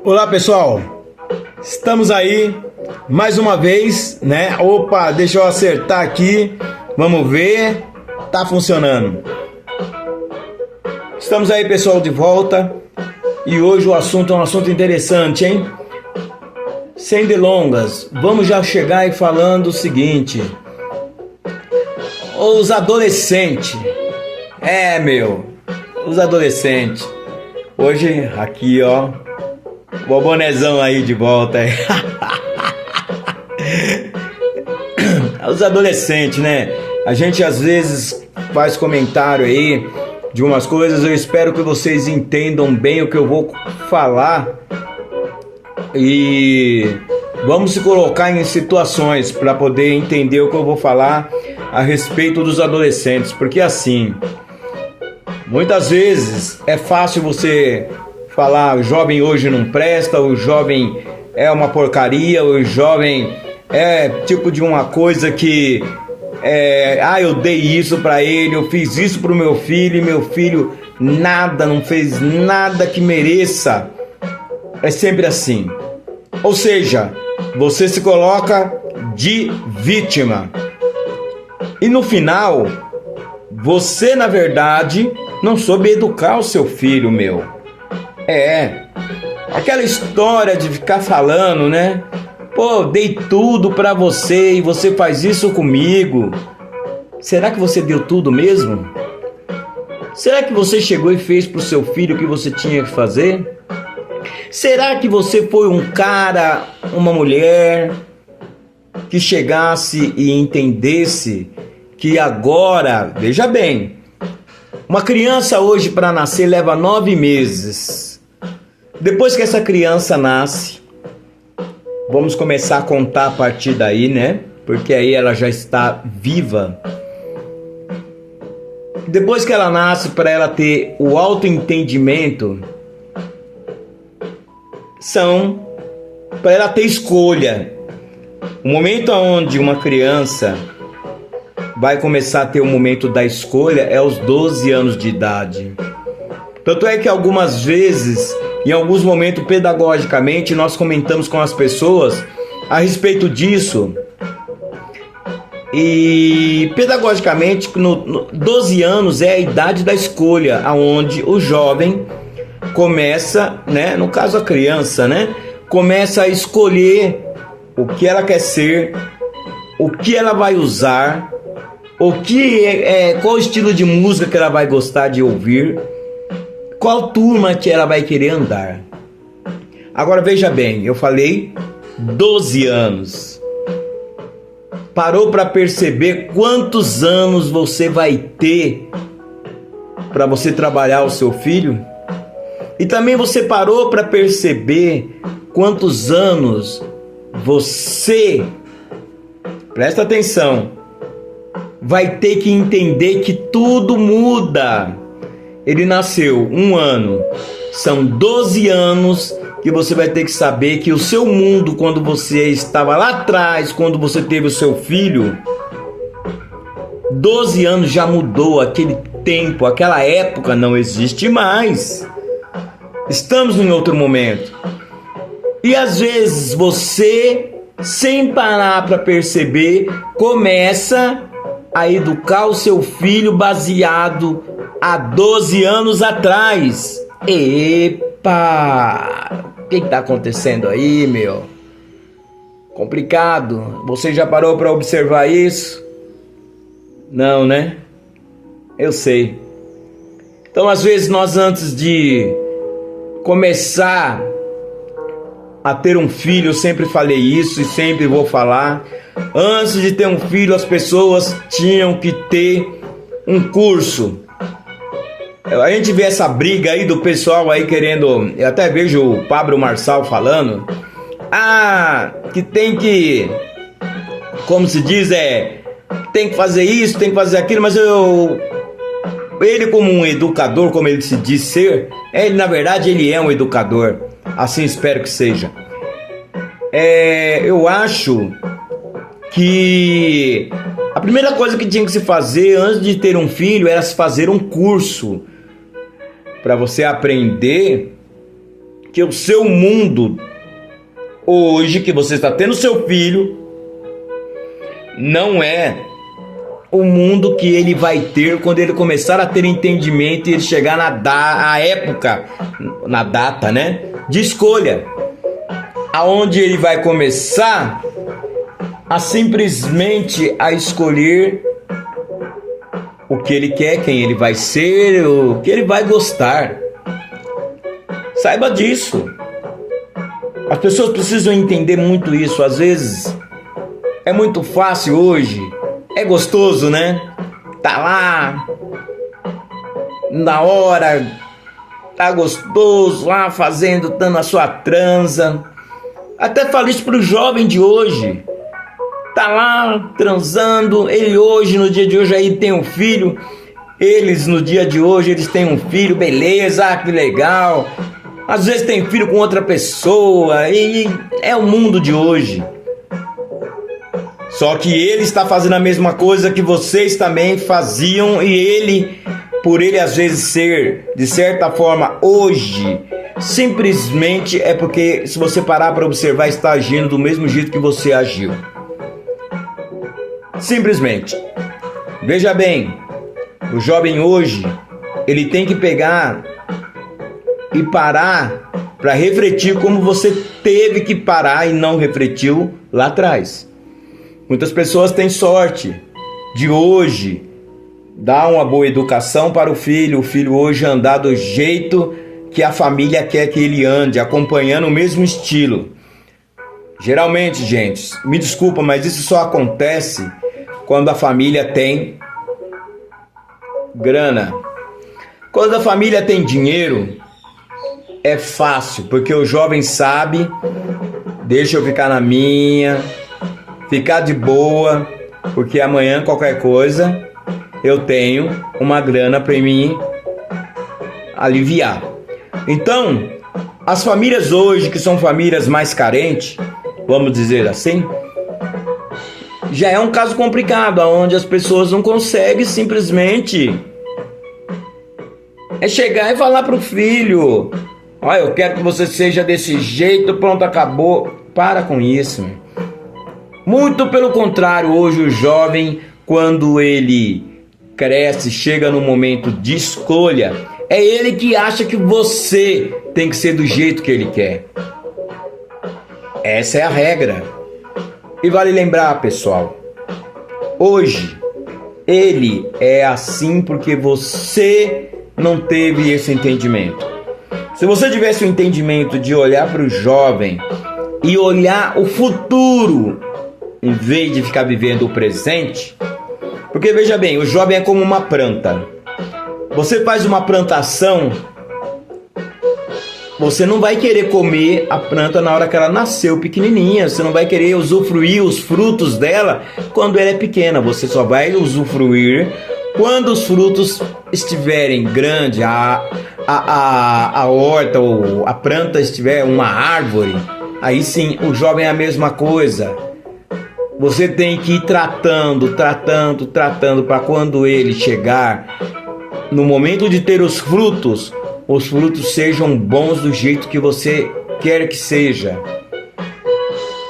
Olá pessoal, estamos aí mais uma vez, né? Opa, deixa eu acertar aqui, vamos ver, tá funcionando. Estamos aí pessoal de volta e hoje o assunto é um assunto interessante, hein? Sem delongas, vamos já chegar e falando o seguinte: os adolescentes, os adolescentes, hoje aqui ó, o bonezão aí de volta aí. Os adolescentes, né? A gente às vezes faz comentário aí de umas coisas. Eu espero que vocês entendam bem o que eu vou falar e vamos se colocar em situações para poder entender o que eu vou falar a respeito dos adolescentes, porque assim, muitas vezes é fácil você falar: o jovem hoje não presta, o jovem é uma porcaria, o jovem é tipo de uma coisa que eu dei isso pra ele, eu fiz isso pro meu filho e meu filho não fez nada que mereça. É sempre assim. Ou seja, você se coloca de vítima. E no final, você na verdade não soube educar o seu filho, meu. Aquela história de ficar falando, né? Pô, dei tudo pra você e você faz isso comigo. Será que você deu tudo mesmo? Será que você chegou e fez pro seu filho o que você tinha que fazer? Será que você foi um cara, uma mulher que chegasse e entendesse que agora, veja bem, uma criança hoje para nascer leva 9 meses. Depois que essa criança nasce, vamos começar a contar a partir daí, né? Porque aí ela já está viva. Depois que ela nasce, para ela ter o autoentendimento, para ela ter escolha. O momento onde uma criança vai começar a ter o momento da escolha é aos 12 anos de idade. Tanto é que algumas vezes, em alguns momentos pedagogicamente, nós comentamos com as pessoas a respeito disso. E pedagogicamente, 12 anos é a idade da escolha, aonde o jovem começa, né, no caso a criança, né, começa a escolher o que ela quer ser, o que ela vai usar, qual estilo de música que ela vai gostar de ouvir, qual turma que ela vai querer andar. Agora veja bem, eu falei 12 anos. Parou para perceber quantos anos você vai ter para você trabalhar o seu filho? E também você parou para perceber quantos anos você, presta atenção, vai ter que entender que tudo muda. Ele nasceu 1 ano, são 12 anos que você vai ter que saber que o seu mundo, quando você estava lá atrás, quando você teve o seu filho, 12 anos já mudou. Aquele tempo, aquela época não existe mais. Estamos em outro momento. E às vezes você, sem parar para perceber, começa a educar o seu filho baseado há 12 anos atrás. Epa! O que está acontecendo aí, meu? Complicado. Você já parou para observar isso? Não, né? Eu sei. Então, às vezes, nós antes de começar a ter um filho, eu sempre falei isso e sempre vou falar. Antes de ter um filho, as pessoas tinham que ter um curso. A gente vê essa briga aí do pessoal aí querendo, eu até vejo o Pablo Marçal falando, que tem que, como se diz, tem que fazer isso, tem que fazer aquilo, mas ele como um educador, como ele se diz ser, na verdade ele é um educador, assim espero que seja. Eu acho que a primeira coisa que tinha que se fazer antes de ter um filho era se fazer um curso para você aprender que o seu mundo hoje, que você está tendo seu filho, não é o mundo que ele vai ter quando ele começar a ter entendimento e ele chegar na época, na data, né, de escolha, aonde ele vai começar a simplesmente a escolher o que ele quer, quem ele vai ser, o que ele vai gostar. Saiba disso. As pessoas precisam entender muito isso. Às vezes é muito fácil hoje, é gostoso, né? Tá lá na hora, tá gostoso lá fazendo, dando a sua transa. Até falo isso pro jovem de hoje. Tá lá transando, ele hoje, no dia de hoje, aí tem um filho. Eles, no dia de hoje, eles têm um filho, beleza, que legal. Às vezes tem filho com outra pessoa, e é o mundo de hoje. Só que ele está fazendo a mesma coisa que vocês também faziam, e ele, por ele às vezes ser, de certa forma, hoje, simplesmente é porque, se você parar para observar, está agindo do mesmo jeito que você agiu. Simplesmente. Veja bem, o jovem hoje, ele tem que pegar e parar para refletir como você teve que parar e não refletiu lá atrás. Muitas pessoas têm sorte de hoje dar uma boa educação para o filho hoje andar do jeito que a família quer que ele ande, acompanhando o mesmo estilo. Geralmente, gente, me desculpa, mas isso só acontece quando a família tem grana. Quando a família tem dinheiro, é fácil, porque o jovem sabe, deixa eu ficar na minha, ficar de boa, porque amanhã qualquer coisa eu tenho uma grana para mim aliviar. Então, as famílias hoje, que são famílias mais carentes, vamos dizer assim, já é um caso complicado, onde as pessoas não conseguem simplesmente chegar e falar para o filho: olha, eu quero que você seja desse jeito, pronto, acabou. Para com isso. Muito pelo contrário, hoje o jovem, quando ele cresce, chega no momento de escolha, é ele que acha que você tem que ser do jeito que ele quer. Essa é a regra. E vale lembrar, pessoal, hoje ele é assim porque você não teve esse entendimento. Se você tivesse o entendimento de olhar para o jovem e olhar o futuro, em vez de ficar vivendo o presente, porque veja bem, o jovem é como uma planta. Você faz uma plantação, você não vai querer comer a planta na hora que ela nasceu pequenininha, você não vai querer usufruir os frutos dela quando ela é pequena, você só vai usufruir quando os frutos estiverem grandes, a horta ou a planta estiver uma árvore, aí sim, o jovem é a mesma coisa. Você tem que ir tratando, para quando ele chegar no momento de ter os frutos sejam bons do jeito que você quer que seja.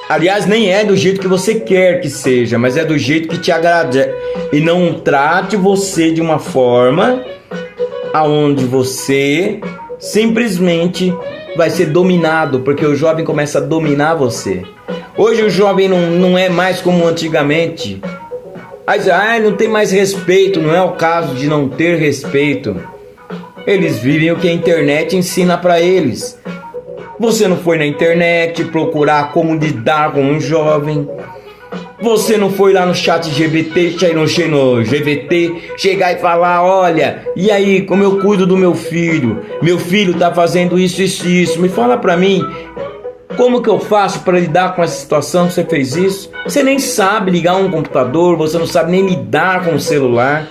Aliás, nem é do jeito que você quer que seja, mas é do jeito que te agrada. E não trate você de uma forma aonde você simplesmente vai ser dominado, porque o jovem começa a dominar você. Hoje o jovem não é mais como antigamente. Não tem mais respeito. Não é o caso de não ter respeito. Eles vivem o que a internet ensina para eles. Você não foi na internet procurar como lidar com um jovem. Você não foi lá no chat GBT, no GVT, chegar e falar: olha, e aí, como eu cuido do meu filho? Meu filho tá fazendo isso, isso e isso. Me fala pra mim, como que eu faço para lidar com essa situação que você fez isso? Você nem sabe ligar um computador, você não sabe nem lidar com o celular.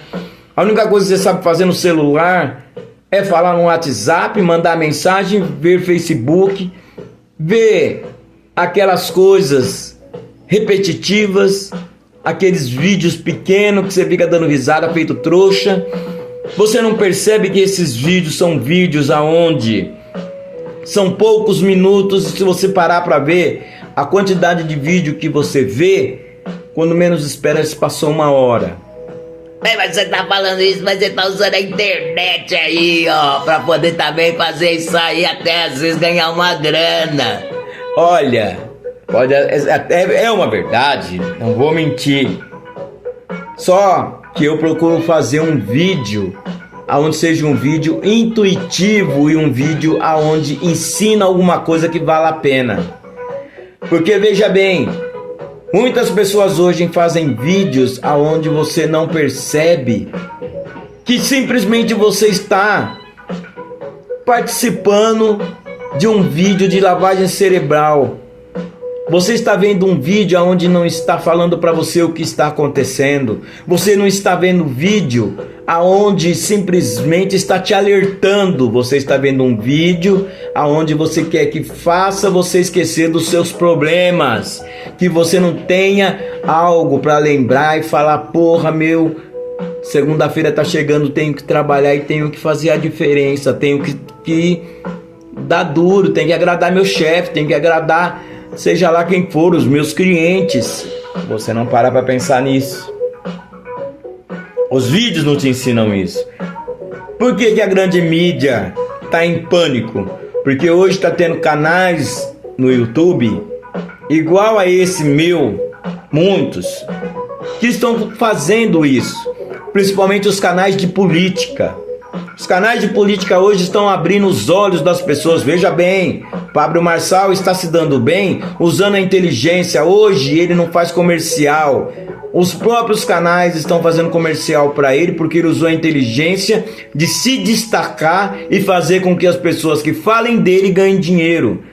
A única coisa que você sabe fazer no celular é falar no WhatsApp, mandar mensagem, ver Facebook, ver aquelas coisas repetitivas, aqueles vídeos pequenos que você fica dando risada feito trouxa. Você não percebe que esses vídeos são vídeos aonde São poucos minutos, e se você parar para ver a quantidade de vídeo que você vê, quando menos espera, se passou 1 hora. Mas você tá falando isso, mas você tá usando a internet aí, ó, pra poder também fazer isso aí, até às vezes ganhar uma grana. Olha, pode até é uma verdade, não vou mentir. Só que eu procuro fazer um vídeo aonde seja um vídeo intuitivo e um vídeo aonde ensina alguma coisa que vale a pena. Porque veja bem, muitas pessoas hoje fazem vídeos aonde você não percebe que simplesmente você está participando de um vídeo de lavagem cerebral. Você está vendo um vídeo onde não está falando para você o que está acontecendo. Você não está vendo vídeo aonde simplesmente está te alertando. Você está vendo um vídeo aonde você quer que faça você esquecer dos seus problemas, que você não tenha algo para lembrar e falar: porra, meu, segunda-feira tá chegando, tenho que trabalhar e tenho que fazer a diferença, tenho que dar duro, tenho que agradar meu chefe, tenho que agradar seja lá quem for, os meus clientes. Você não para para pensar nisso. Os vídeos não te ensinam isso. Por que a grande mídia está em pânico? Porque hoje está tendo canais no YouTube igual a esse meu, muitos, que estão fazendo isso. Principalmente os canais de política. Os canais de política hoje estão abrindo os olhos das pessoas. Veja bem, Pablo Marçal está se dando bem usando a inteligência. Hoje ele não faz comercial. Os próprios canais estão fazendo comercial para ele porque ele usou a inteligência de se destacar e fazer com que as pessoas que falem dele ganhem dinheiro.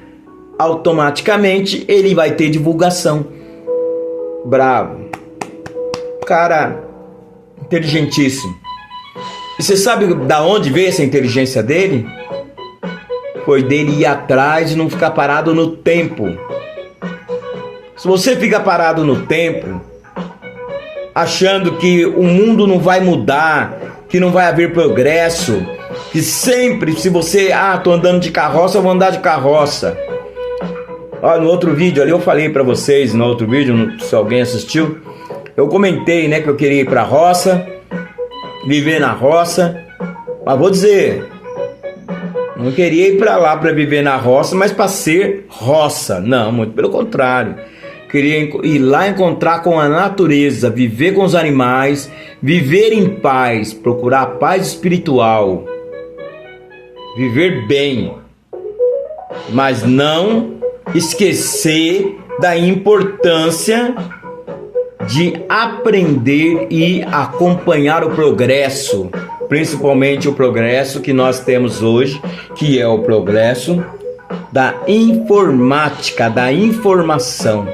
Automaticamente ele vai ter divulgação. Bravo. Cara inteligentíssimo. E você sabe da onde veio essa inteligência dele? Foi dele ir atrás e não ficar parado no tempo. Se você fica parado no tempo, achando que o mundo não vai mudar, que não vai haver progresso, que sempre, se você, tô andando de carroça, eu vou andar de carroça. No outro vídeo ali eu falei pra vocês, no outro vídeo, se alguém assistiu, eu comentei, né, que eu queria ir pra roça, viver na roça, mas vou dizer, não queria ir para lá para viver na roça, mas para ser roça, não, muito pelo contrário, queria ir lá encontrar com a natureza, viver com os animais, viver em paz, procurar paz espiritual, viver bem, mas não esquecer da importância de aprender e acompanhar o progresso, principalmente o progresso que nós temos hoje, que é o progresso da informática, da informação.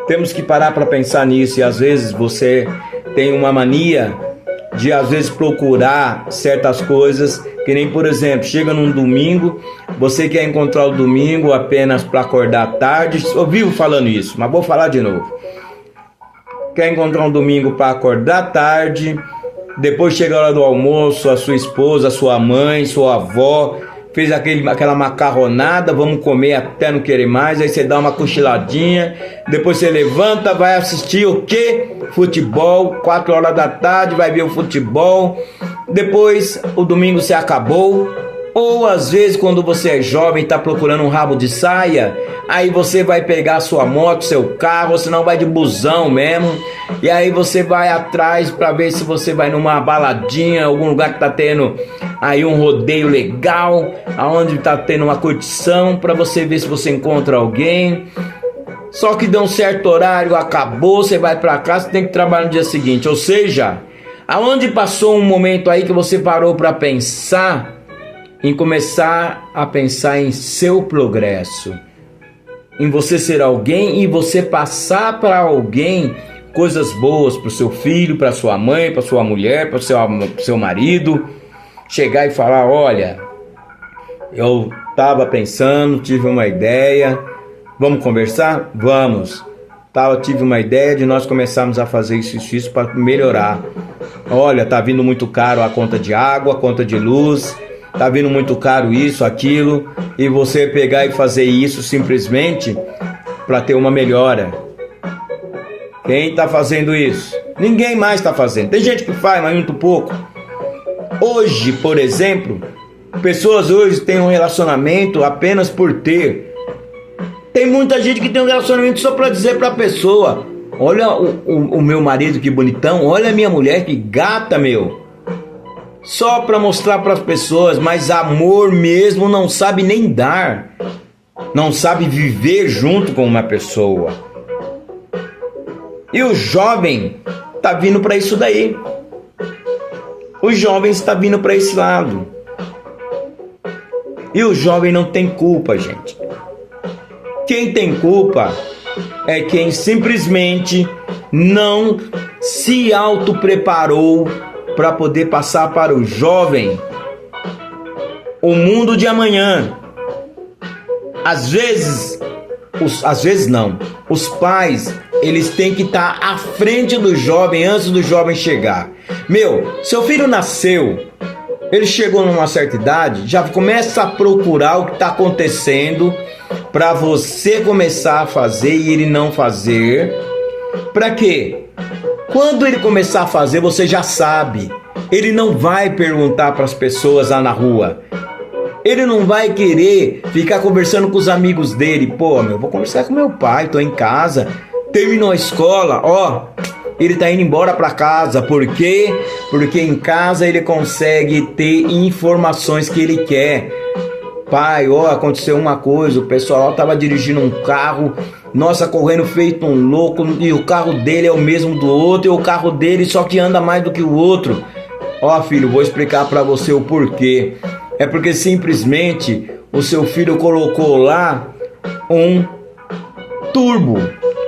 Temos que parar para pensar nisso, e às vezes você tem uma mania de às vezes procurar certas coisas, que nem, por exemplo, chega num domingo, você quer encontrar o domingo apenas para acordar tarde. Eu vivo falando isso, mas vou falar de novo. Quer encontrar um domingo para acordar tarde, depois chega a hora do almoço, a sua esposa, a sua mãe, sua avó fez aquela macarronada, vamos comer até não querer mais, aí você dá uma cochiladinha, depois você levanta, vai assistir o quê? Futebol, 4 horas da tarde, vai ver o futebol, depois o domingo se acabou. Ou às vezes quando você é jovem e está procurando um rabo de saia, aí você vai pegar sua moto, seu carro, ou senão vai de busão mesmo, e aí você vai atrás para ver se você vai numa baladinha, algum lugar que está tendo aí um rodeio legal, aonde está tendo uma curtição, para você ver se você encontra alguém. Só que deu um certo horário, acabou, você vai para casa, você tem que trabalhar no dia seguinte. Ou seja, aonde passou um momento aí que você parou para pensar em começar a pensar em seu progresso, em você ser alguém e você passar para alguém coisas boas, para o seu filho, para sua mãe, para sua mulher, para o seu marido, chegar e falar: olha, eu estava pensando, tive uma ideia, vamos conversar? Vamos. Tive uma ideia de nós começarmos a fazer isso para melhorar. Olha, tá vindo muito caro a conta de água, a conta de luz, tá vindo muito caro isso, aquilo, e você pegar e fazer isso simplesmente para ter uma melhora. Quem está fazendo isso? Ninguém mais está fazendo. Tem gente que faz, mas muito pouco. Hoje, por exemplo, pessoas hoje têm um relacionamento apenas por ter. Tem muita gente que tem um relacionamento só para dizer para a pessoa: olha o meu marido que bonitão, olha a minha mulher que gata, meu. Só para mostrar para as pessoas, mas amor mesmo não sabe nem dar. Não sabe viver junto com uma pessoa. E o jovem tá vindo para isso daí. O jovem está vindo para esse lado. E o jovem não tem culpa, gente. Quem tem culpa é quem simplesmente não se autopreparou para poder passar para o jovem o mundo de amanhã. Às vezes não. Os pais, eles têm que estar à frente do jovem antes do jovem chegar. Meu, seu filho nasceu, ele chegou numa certa idade, já começa a procurar o que está acontecendo para você começar a fazer e ele não fazer. Para quê? Quando ele começar a fazer, você já sabe. Ele não vai perguntar para as pessoas lá na rua. Ele não vai querer ficar conversando com os amigos dele. Pô, meu, vou conversar com meu pai, tô em casa. Terminou a escola, ó, ele tá indo embora para casa. Por quê? Porque em casa ele consegue ter informações que ele quer. Pai, ó, aconteceu uma coisa, o pessoal tava dirigindo um carro, nossa, correndo feito um louco, e o carro dele é o mesmo do outro, e o carro dele só que anda mais do que o outro. Ó, filho, vou explicar para você o porquê. É porque simplesmente o seu filho colocou lá um turbo.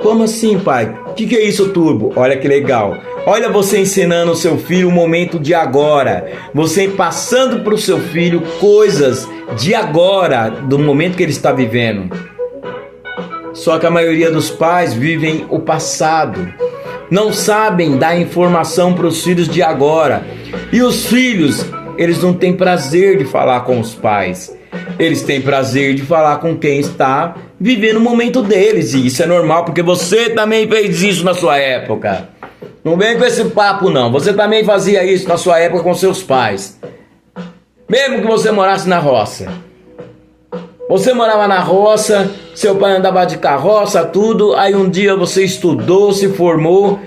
Como assim, pai? O que é isso, turbo? Olha que legal. Olha você ensinando o seu filho o momento de agora. Você passando para o seu filho coisas de agora, do momento que ele está vivendo. Só que a maioria dos pais vivem o passado. Não sabem dar informação para os filhos de agora. E os filhos, eles não têm prazer de falar com os pais. Eles têm prazer de falar com quem está vivendo o momento deles. E isso é normal, porque você também fez isso na sua época. Não vem com esse papo, não. Você também fazia isso na sua época com seus pais. Mesmo que você morasse na roça. Você morava na roça, seu pai andava de carroça, tudo. Aí um dia você estudou, se formou.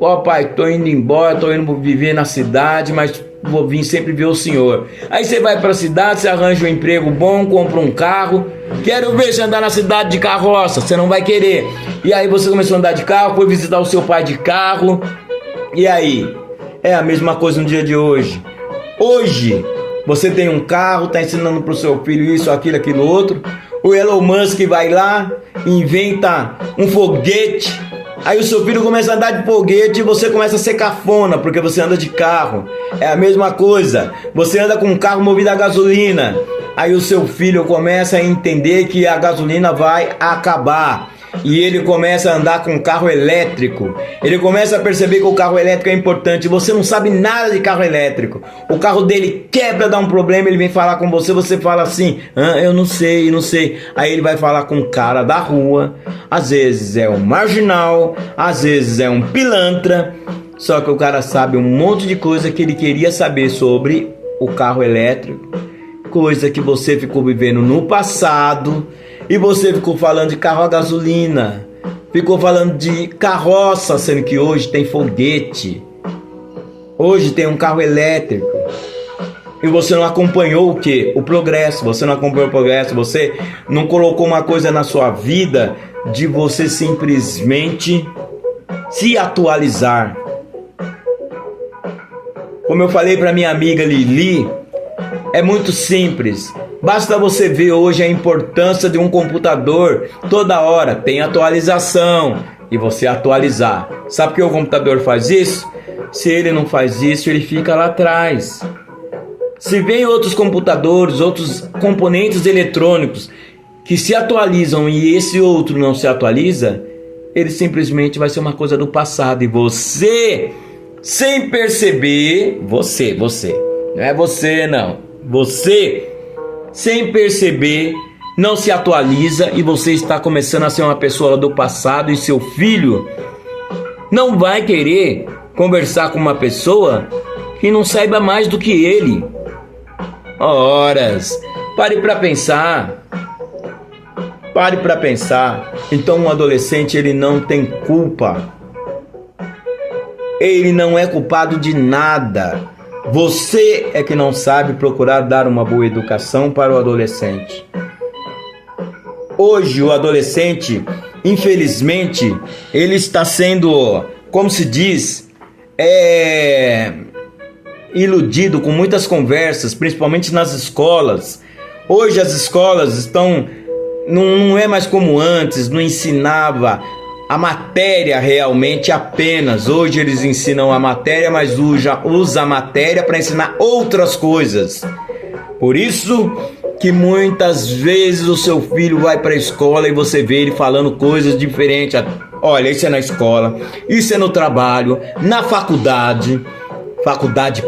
Ó, pai, tô indo embora, tô indo viver na cidade, mas vou vir sempre ver o senhor. Aí você vai pra cidade, você arranja um emprego bom, compra um carro. Quero ver você andar na cidade de carroça. Você não vai querer. E aí você começou a andar de carro, foi visitar o seu pai de carro. E aí? É a mesma coisa no dia de hoje. Hoje, você tem um carro, tá ensinando pro seu filho isso, aquilo, aquilo outro. O Elon Musk vai lá, inventa um foguete. Aí o seu filho começa a andar de foguete e você começa a ser cafona, porque você anda de carro. É a mesma coisa. Você anda com um carro movido a gasolina. Aí o seu filho começa a entender que a gasolina vai acabar. E ele começa a andar com um carro elétrico. Ele começa a perceber que o carro elétrico é importante. Você não sabe nada de carro elétrico. O carro dele quebra, dá um problema, ele vem falar com você. Você fala assim, eu não sei, não sei. Aí ele vai falar com o cara da rua. Às vezes é um marginal, às vezes é um pilantra. Só que o cara sabe um monte de coisa que ele queria saber sobre o carro elétrico. Coisa que você ficou vivendo no passado. E você ficou falando de carro a gasolina, ficou falando de carroça, sendo que hoje tem foguete, hoje tem um carro elétrico. E você não acompanhou o quê? O progresso. Você não acompanhou o progresso, você não colocou uma coisa na sua vida de você simplesmente se atualizar. Como eu falei para minha amiga Lili, é muito simples. Basta você ver hoje a importância de um computador. Toda hora tem atualização e você atualizar. Sabe por que o computador faz isso? Se ele não faz isso, ele fica lá atrás. Se vem outros computadores, outros componentes eletrônicos que se atualizam e esse outro não se atualiza, ele simplesmente vai ser uma coisa do passado. E você, sem perceber, você, não é você não, Você, sem perceber, não se atualiza e você está começando a ser uma pessoa do passado e seu filho não vai querer conversar com uma pessoa que não saiba mais do que ele. Horas, pare para pensar. Pare para pensar. Então um adolescente, ele não tem culpa. Ele não é culpado de nada. Você é que não sabe procurar dar uma boa educação para o adolescente. Hoje o adolescente, infelizmente, ele está sendo, como se diz, iludido com muitas conversas, principalmente nas escolas. Hoje as escolas estão, não é mais como antes, não ensinava a matéria realmente apenas. Hoje eles ensinam a matéria, mas usa a matéria para ensinar outras coisas. Por isso que muitas vezes o seu filho vai para a escola e você vê ele falando coisas diferentes. Olha, isso é na escola, isso é no trabalho, na faculdade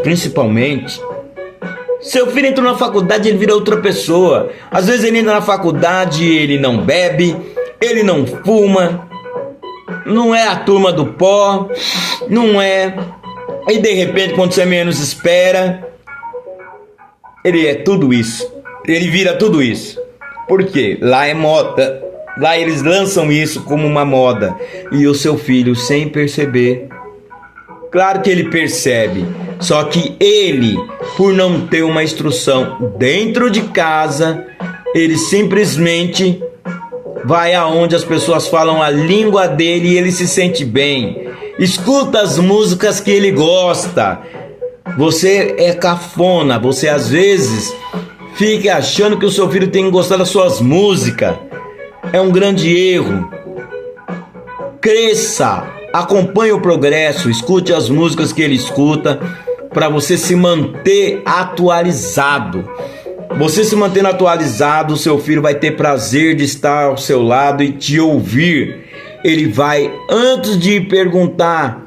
principalmente. Seu filho entrou na faculdade, ele vira outra pessoa. Às vezes ele entra na faculdade, ele não bebe, ele não fuma, não é a turma do pó, não é. E de repente, quando você menos espera, ele é tudo isso. Ele vira tudo isso. Por quê? Lá é moda. Lá eles lançam isso como uma moda. E o seu filho, sem perceber, claro que ele percebe, só que ele, por não ter uma instrução dentro de casa, ele simplesmente vai aonde as pessoas falam a língua dele e ele se sente bem. Escuta as músicas que ele gosta. Você é cafona, você às vezes fica achando que o seu filho tem que gostar das suas músicas. É um grande erro. Cresça, acompanhe o progresso, escute as músicas que ele escuta para você se manter atualizado. Você se mantendo atualizado, o seu filho vai ter prazer de estar ao seu lado e te ouvir. Ele vai, antes de perguntar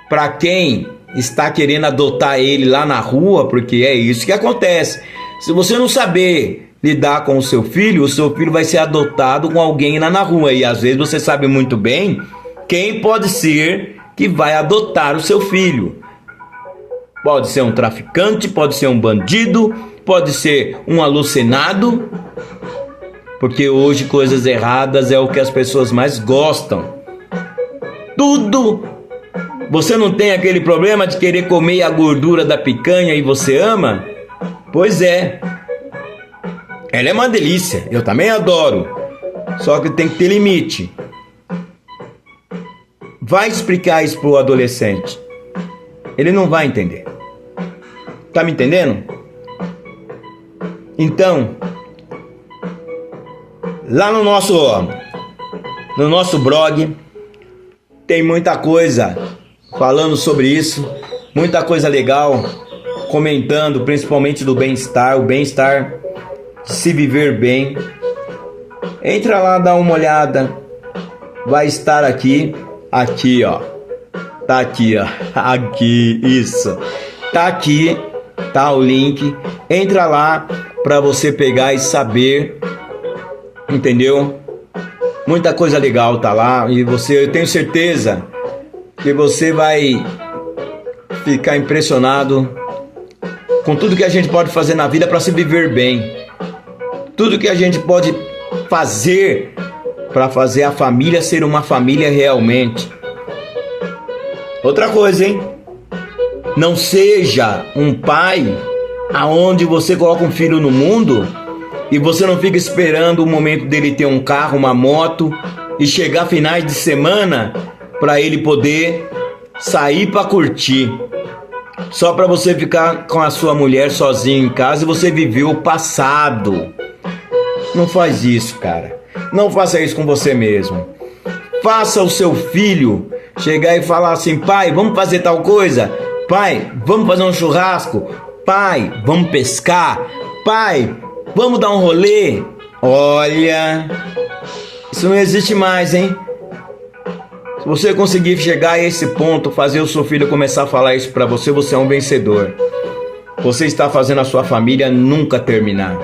para quem está querendo adotar ele lá na rua, porque é isso que acontece. Se você não saber lidar com o seu filho vai ser adotado com alguém lá na rua. E às vezes você sabe muito bem quem pode ser que vai adotar o seu filho. Pode ser um traficante, pode ser um bandido, pode ser um alucinado, porque hoje coisas erradas é o que as pessoas mais gostam. Tudo. Você não tem aquele problema de querer comer a gordura da picanha e você ama? Pois é. Ela é uma delícia, eu também adoro. Só que tem que ter limite. Vai explicar isso pro adolescente. Ele não vai entender. Tá me entendendo? Então, lá no nosso blog tem muita coisa falando sobre isso, muita coisa legal, comentando principalmente do bem-estar, o bem-estar de se viver bem. Entra lá, dá uma olhada. Vai estar aqui, ó. Tá aqui, ó. Aqui, isso. Tá aqui, tá o link. Entra lá para você pegar e saber, entendeu? Muita coisa legal tá lá e eu tenho certeza que você vai ficar impressionado com tudo que a gente pode fazer na vida para se viver bem. Tudo que a gente pode fazer para fazer a família ser uma família realmente. Outra coisa, hein? Não seja um pai aonde você coloca um filho no mundo e você não fica esperando o momento dele ter um carro, uma moto e chegar finais de semana para ele poder sair para curtir. Só para você ficar com a sua mulher sozinho em casa e você viver o passado. Não faz isso, cara. Não faça isso com você mesmo. Faça o seu filho chegar e falar assim: pai, vamos fazer tal coisa? Pai, vamos fazer um churrasco? Pai, vamos pescar? Pai, vamos dar um rolê? Olha, isso não existe mais, hein? Se você conseguir chegar a esse ponto, fazer o seu filho começar a falar isso pra você, você é um vencedor. você está fazendo a sua família nunca terminar.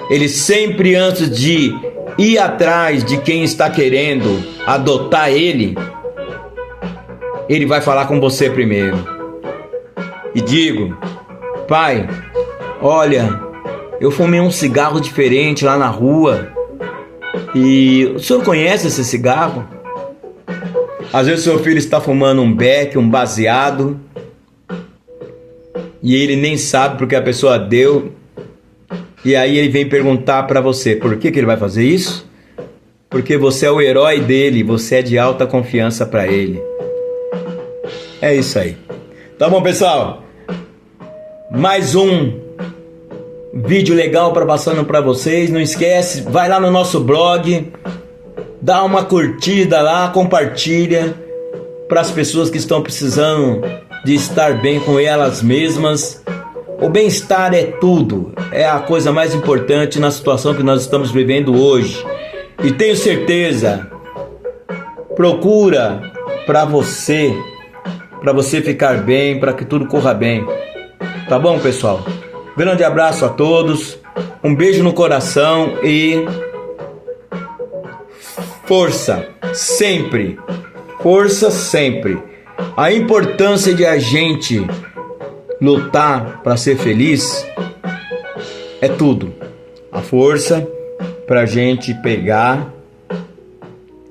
Ele sempre, antes de ir atrás de quem está querendo adotar ele vai falar com você primeiro. E digo: pai, olha, eu fumei um cigarro diferente lá na rua. E o senhor conhece esse cigarro? Às vezes o seu filho está fumando um beck, um baseado, e ele nem sabe porque a pessoa deu. E aí ele vem perguntar para você por que ele vai fazer isso? Porque você é o herói dele, você é de alta confiança para ele. É isso aí. Tá bom, pessoal? Mais um vídeo legal para passando para vocês. Não esquece, vai lá no nosso blog, dá uma curtida lá, compartilha para as pessoas que estão precisando de estar bem com elas mesmas. O bem-estar é tudo, é a coisa mais importante na situação que nós estamos vivendo hoje. E tenho certeza, procura para você ficar bem, para que tudo corra bem. Tá bom, pessoal? Grande abraço a todos, um beijo no coração e força sempre, força sempre. A importância de a gente lutar para ser feliz é tudo. A força para a gente pegar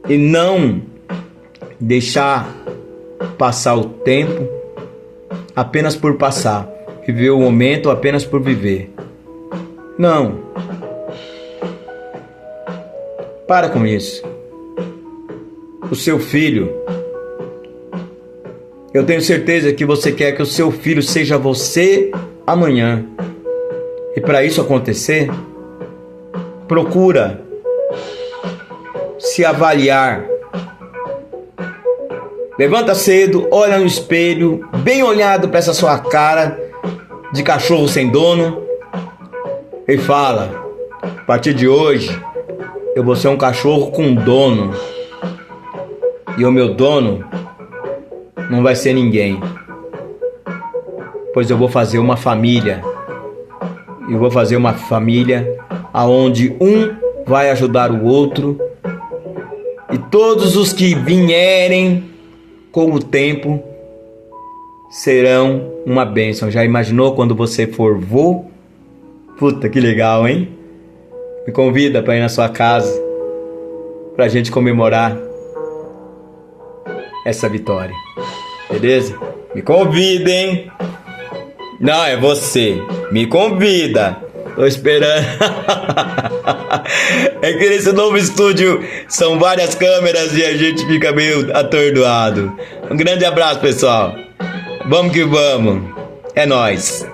e não deixar passar o tempo apenas por passar, viver o momento apenas por viver. Não. Para com isso. O seu filho, eu tenho certeza que você quer que o seu filho seja você amanhã. E para isso acontecer, procura se avaliar. Levanta cedo, olha no espelho, bem olhado para essa sua cara de cachorro sem dono e fala: a partir de hoje eu vou ser um cachorro com dono. E o meu dono não vai ser ninguém, pois eu vou fazer uma família. Eu vou fazer uma família aonde um vai ajudar o outro, e todos os que vierem com o tempo serão uma bênção. Já imaginou quando você for vô? Puta, que legal, hein? Me convida para ir na sua casa pra gente comemorar essa vitória. Beleza? Me convida, hein? Não, é você. Me convida. Tô esperando. É que nesse novo estúdio são várias câmeras e a gente fica meio atordoado. Um grande abraço, pessoal. Vamos que vamos. É nóis.